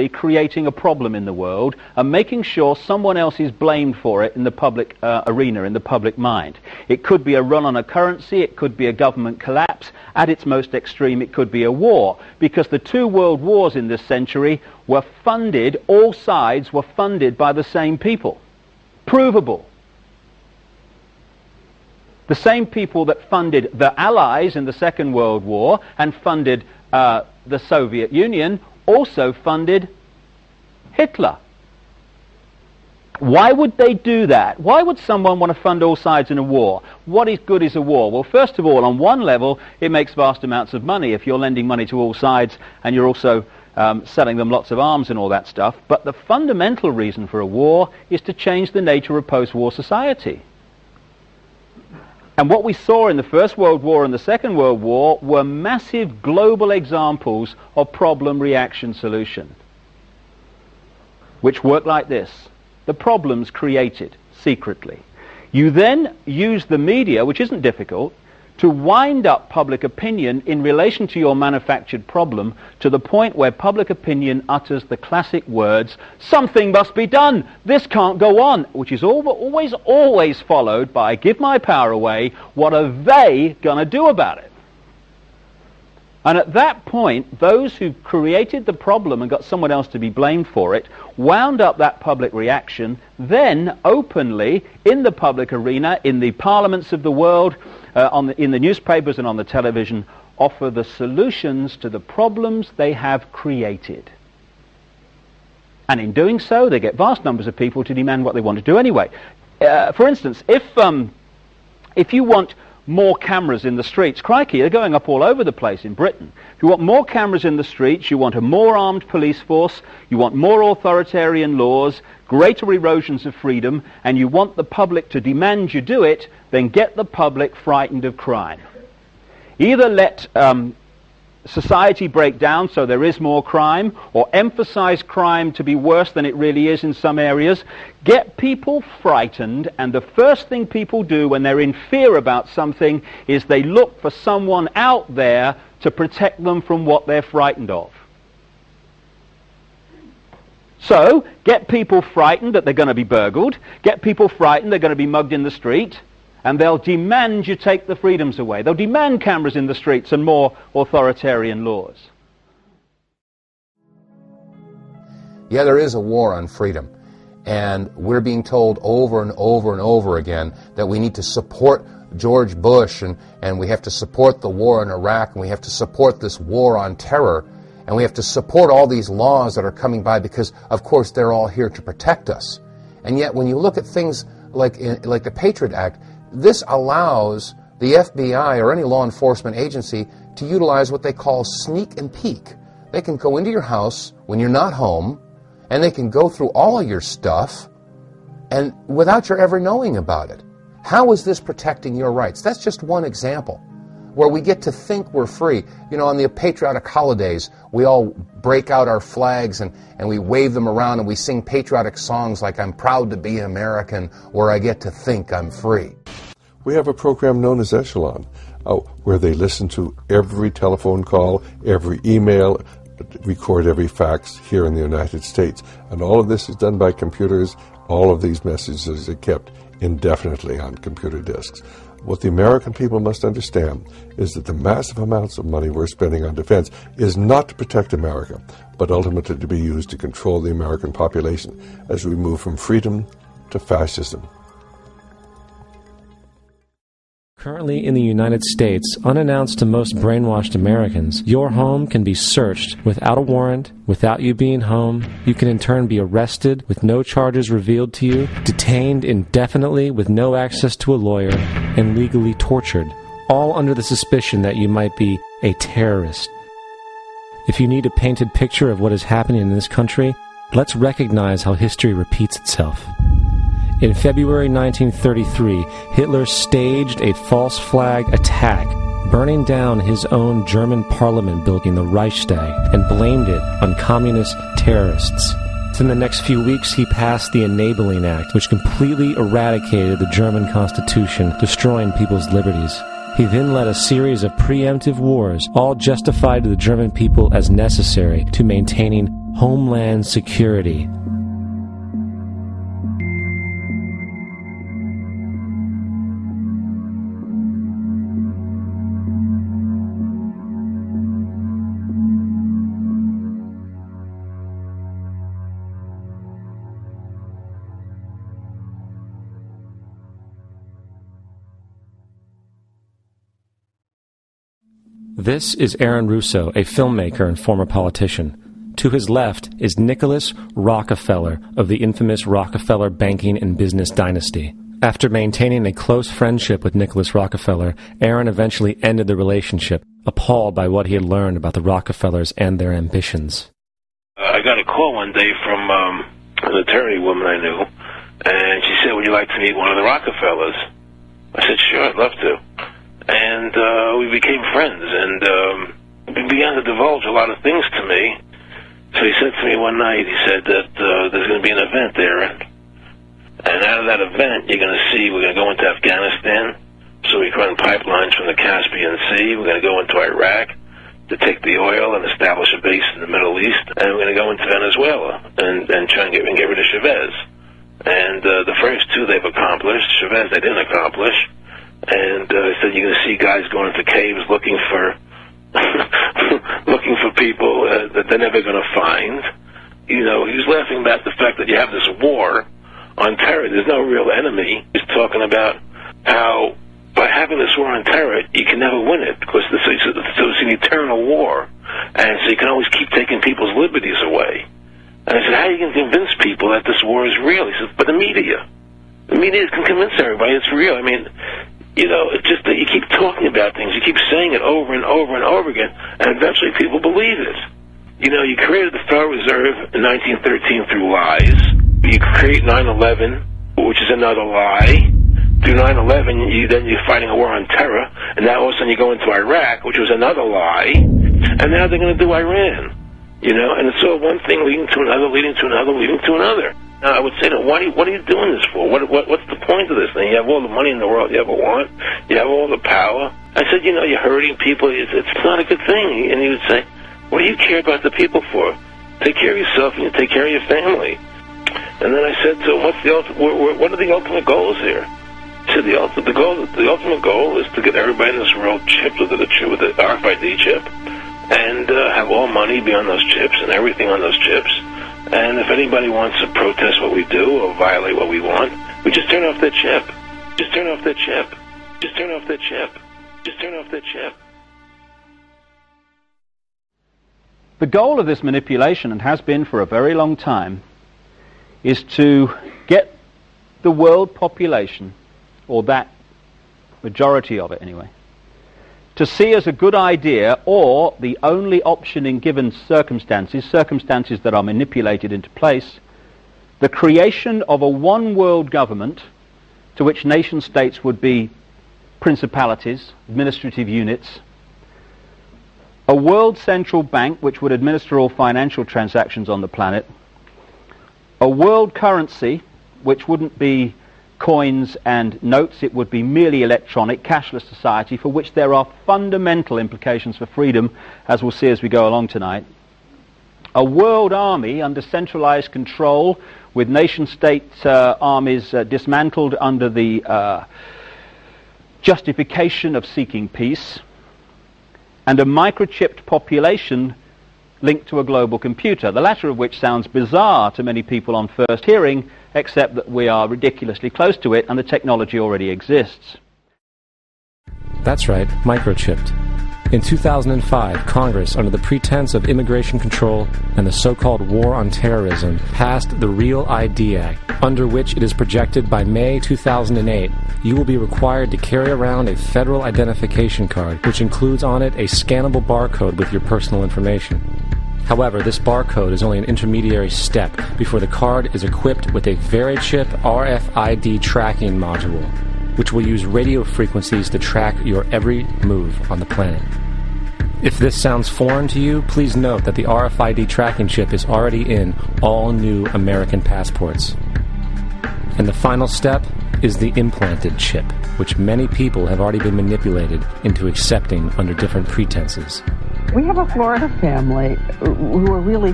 creating a problem in the world and making sure someone else is blamed for it in the public arena, in the public mind. It could be a run on a currency, it could be a government collapse, at its most extreme it could be a war, because the two world wars in this century were funded, all sides were funded by the same people. Provable. The same people that funded the Allies in the Second World War and funded the Soviet Union also funded Hitler. Why would they do that? Why would someone want to fund all sides in a war? What is good is a war? Well, first of all, on one level, it makes vast amounts of money if you're lending money to all sides and you're also selling them lots of arms and all that stuff. But the fundamental reason for a war is to change the nature of post-war society. And what we saw in the First World War and the Second World War were massive global examples of problem-reaction-solution, which work like this. The problem's created secretly. You then use the media, which isn't difficult, to wind up public opinion in relation to your manufactured problem to the point where public opinion utters the classic words, something must be done, this can't go on, which is always followed by, give my power away, what are they going to do about it? And at that point, those who created the problem and got someone else to be blamed for it wound up that public reaction, then openly, in the public arena, in the parliaments of the world, in the newspapers and on the television, offer the solutions to the problems they have created. And in doing so, they get vast numbers of people to demand what they want to do anyway. For instance, if you want more cameras in the streets, crikey, they're going up all over the place in Britain. If you want more cameras in the streets, you want a more armed police force, you want more authoritarian laws, greater erosions of freedom, and you want the public to demand you do it, then get the public frightened of crime. Either let society break down so there is more crime, or emphasize crime to be worse than it really is in some areas. Get people frightened, and the first thing people do when they're in fear about something is they look for someone out there to protect them from what they're frightened of. So, get people frightened that they're going to be burgled, get people frightened they're going to be mugged in the street, and they'll demand you take the freedoms away. They'll demand cameras in the streets and more authoritarian laws. Yeah, there is a war on freedom. And we're being told over and over and over again that we need to support George Bush and we have to support the war in Iraq and we have to support this war on terror and we have to support all these laws that are coming by because, of course, they're all here to protect us. And yet when you look at things like the Patriot Act, this allows the FBI or any law enforcement agency to utilize what they call sneak and peek. They can go into your house when you're not home, and they can go through all of your stuff and without your ever knowing about it. How is this protecting your rights? That's just one example where we get to think we're free. You know, on the patriotic holidays, we all break out our flags and we wave them around and we sing patriotic songs like I'm proud to be American, where I get to think I'm free. We have a program known as Echelon, where they listen to every telephone call, every email, record every fax here in the United States. And all of this is done by computers. All of these messages are kept indefinitely on computer disks. What the American people must understand is that the massive amounts of money we're spending on defense is not to protect America, but ultimately to be used to control the American population as we move from freedom to fascism. Currently in the United States, unannounced to most brainwashed Americans, your home can be searched without a warrant, without you being home. You can in turn be arrested with no charges revealed to you, detained indefinitely with no access to a lawyer, and legally tortured, all under the suspicion that you might be a terrorist. If you need a painted picture of what is happening in this country, let's recognize how history repeats itself. In February 1933, Hitler staged a false flag attack, burning down his own German parliament building, the Reichstag, and blamed it on communist terrorists. In the next few weeks, he passed the Enabling Act, which completely eradicated the German Constitution, destroying people's liberties. He then led a series of preemptive wars, all justified to the German people as necessary to maintaining Homeland Security. This is Aaron Russo, a filmmaker and former politician. To his left is Nicholas Rockefeller of the infamous Rockefeller banking and business dynasty. After maintaining a close friendship with Nicholas Rockefeller, Aaron eventually ended the relationship, appalled by what he had learned about the Rockefellers and their ambitions. I got a call one day from an attorney woman I knew, and she said, "Would you like to meet one of the Rockefellers?" I said, "Sure, I'd love to." And we became friends, and he began to divulge a lot of things to me. So he said to me one night, he said that there's going to be an event there, and out of that event, you're going to see we're going to go into Afghanistan, so we can run pipelines from the Caspian Sea. We're going to go into Iraq to take the oil and establish a base in the Middle East, and we're going to go into Venezuela and try and get rid of Chavez. And the first two they've accomplished. Chavez they didn't accomplish. And he said you're going to see guys going into caves looking for looking for people that they're never going to find. You know, he was laughing about the fact that you have this war on terror. There's no real enemy. He's talking about how by having this war on terror, you can never win it because so it's an eternal war, and so you can always keep taking people's liberties away. And I said, how are you going to convince people that this war is real? He said, but the media can convince everybody it's real. I mean, you know, it's just that you keep talking about things, you keep saying it over and over and over again, and eventually people believe it. You know, you created the Federal Reserve in 1913 through lies. You create 9/11, which is another lie. Through 9/11, then you're fighting a war on terror, and now all of a sudden you go into Iraq, which was another lie, and now they're going to do Iran. You know, and it's all one thing leading to another, leading to another, leading to another. Now, I would say to them, what are you doing this for? What's the point of this thing? You have all the money in the world you ever want. You have all the power. I said, you know, you're hurting people. It's not a good thing. And he would say, what do you care about the people for? Take care of yourself and you take care of your family. And then I said to him, what are the ultimate goals here? He said, the ultimate goal is to get everybody in this world chipped with the RFID chip and have all money be on those chips and everything on those chips. And if anybody wants to protest what we do or violate what we want, we just turn off their chip. Just turn off their chip. Just turn off their chip. Just turn off their chip. The goal of this manipulation, and has been for a very long time, is to get the world population, or that majority of it anyway, to see as a good idea, or the only option in given circumstances that are manipulated into place, the creation of a one-world government to which nation-states would be principalities, administrative units, a world central bank which would administer all financial transactions on the planet, a world currency which wouldn't be coins and notes, it would be merely electronic, cashless society for which there are fundamental implications for freedom, as we'll see as we go along tonight. A world army under centralized control with nation-state armies dismantled under the justification of seeking peace, and a microchipped population linked to a global computer, the latter of which sounds bizarre to many people on first hearing, except that we are ridiculously close to it and the technology already exists. That's right, microchipped. In 2005, Congress, under the pretense of immigration control and the so-called war on terrorism, passed the Real ID Act, under which it is projected by May 2008, you will be required to carry around a federal identification card, which includes on it a scannable barcode with your personal information. However, this barcode is only an intermediary step before the card is equipped with a Verichip RFID tracking module, which will use radio frequencies to track your every move on the planet. If this sounds foreign to you, please note that the RFID tracking chip is already in all new American passports. And the final step is the implanted chip, which many people have already been manipulated into accepting under different pretenses. We have a Florida family who are really